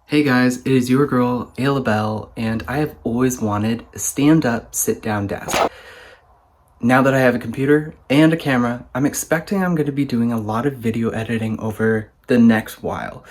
Hey guys, it is your girl, Ayla Belle, and I have always wanted a stand-up, sit-down desk. Now that I have a computer and a camera, I'm expecting I'm going to be doing a lot of video editing over the next while.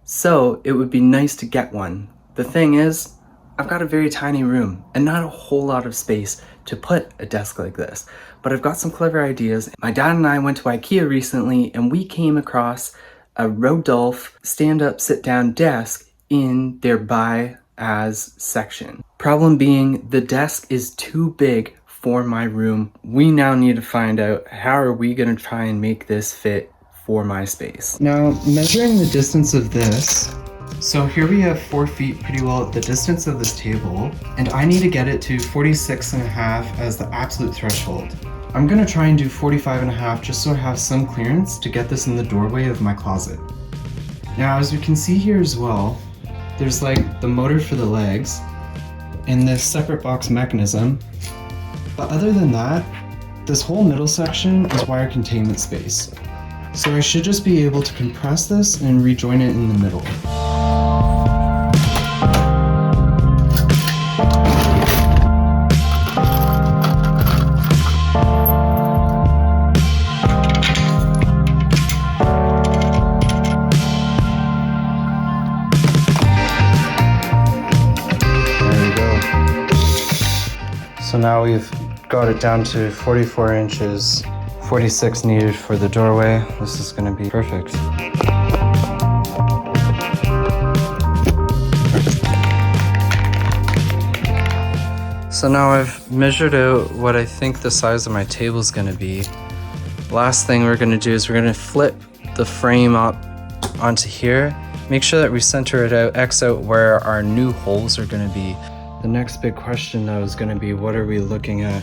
So it would be nice to get one. The thing is, I've got a very tiny room and not a whole lot of space to put a desk like this, but I've got some clever ideas. My dad and I went to Ikea recently and we came across a Rodulf stand-up, sit-down desk in their buy as section. Problem being, the desk is too big for my room. We now need to find out how are we gonna try and make this fit for my space. Now, measuring the distance of this, so here we have 4 feet pretty well at the distance of this table, and I need to get it to 46.5 as the absolute threshold. I'm gonna try and do 45.5 just so I have some clearance to get this in the doorway of my closet. Now, as we can see here as well, there's like the motor for the legs and this separate box mechanism. But other than that, this whole middle section is wire containment space. So I should just be able to compress this and rejoin it in the middle. So now we've got it down to 44 inches, 46 needed for the doorway. This is gonna be perfect. So now I've measured out what I think the size of my table is gonna be. Last thing we're gonna do is we're gonna flip the frame up onto here. Make sure that we center it out, X out where our new holes are gonna be. The next big question though is going to be, what are we looking at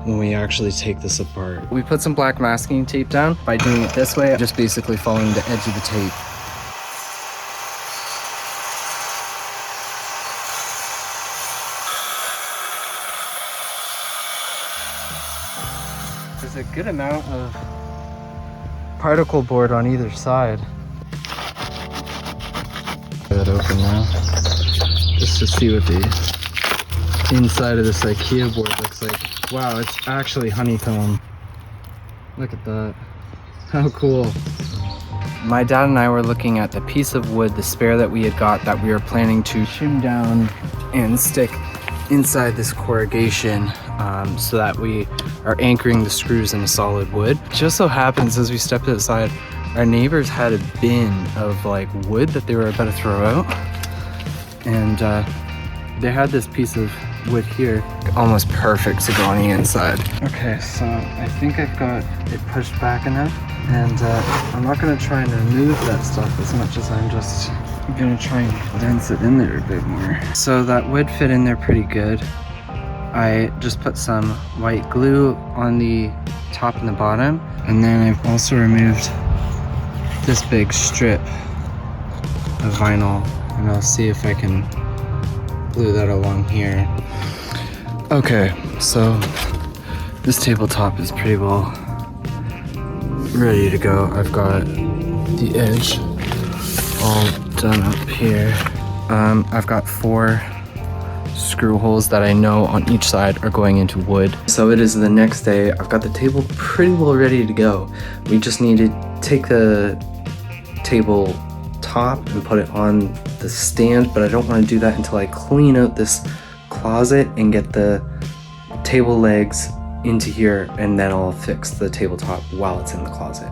when we actually take this apart? We put some black masking tape down. By doing it this way, just basically following the edge of the tape. There's a good amount of particle board on either side. Get that open now, just to see what the inside of this Ikea board looks like. Wow, it's actually honeycomb. Look at that. How cool. My dad and I were looking at the piece of wood, the spare that we had got, that we were planning to shim down and stick inside this corrugation so that we are anchoring the screws in a solid wood. Just so happens, as we stepped outside, our neighbors had a bin of like wood that they were about to throw out. And they had this piece of wood here, almost perfect to go on the inside. Okay, so I think I've got it pushed back enough, and I'm not gonna try and remove that stuff as much as I'm just gonna try and condense it in there a bit more. So that would fit in there pretty good. I just put some white glue on the top and the bottom, and then I've also removed this big strip of vinyl, and I'll see if I can glue that along here. Okay, so this tabletop is pretty well ready to go. I've got the edge all done up here. I've got 4 screw holes that I know on each side are going into wood. So it is the next day. I've got the table pretty well ready to go. We just need to take the table top and put it on the stand, but I don't want to do that until I clean out this closet and get the table legs into here, and then I'll fix the tabletop while it's in the closet.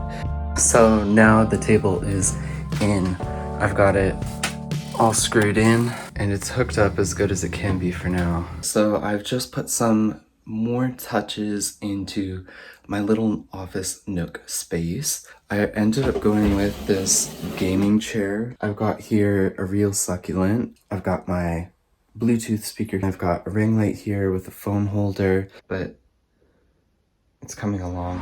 So now the table is in. I've got it all screwed in and it's hooked up as good as it can be for now. So I've just put some more touches into my little office nook space. I ended up going with this gaming chair. I've got here a real succulent. I've got my Bluetooth speaker. I've got a ring light here with a phone holder, but it's coming along.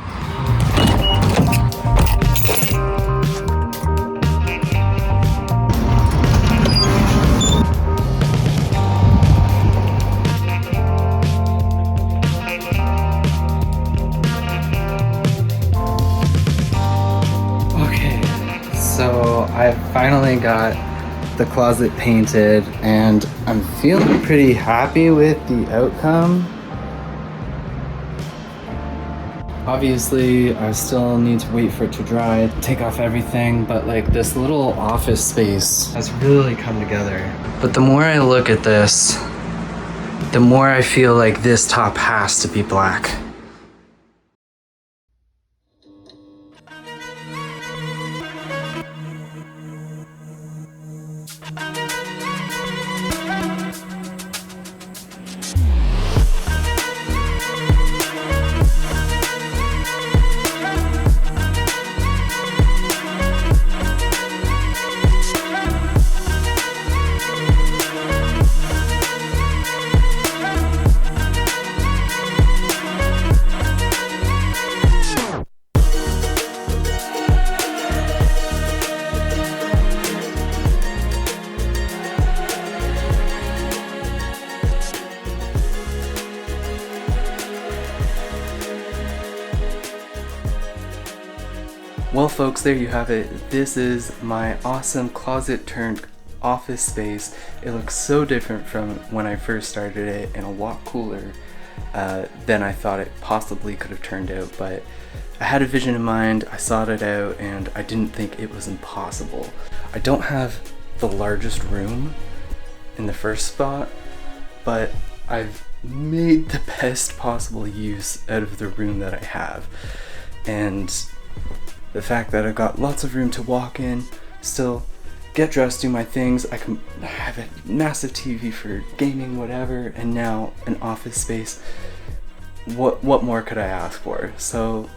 So I finally got the closet painted, and I'm feeling pretty happy with the outcome. Obviously, I still need to wait for it to dry, take off everything, but like this little office space has really come together. But the more I look at this, the more I feel like this top has to be black. Well folks, there you have it. This is my awesome closet turned office space. It looks so different from when I first started it and a lot cooler than I thought it possibly could have turned out, but I had a vision in mind, I sought it out, and I didn't think it was impossible. I don't have the largest room in the first spot, but I've made the best possible use out of the room that I have. And the fact that I've got lots of room to walk in, still get dressed, do my things, I can have a massive TV for gaming, whatever, and now an office space. What more could I ask for? So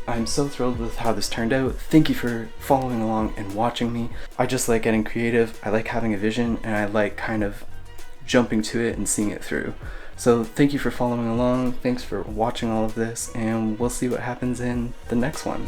I'm so thrilled with how this turned out. Thank you for following along and watching me. I just like getting creative, I like having a vision, and I like kind of jumping to it and seeing it through. So thank you for following along, thanks for watching all of this, and we'll see what happens in the next one.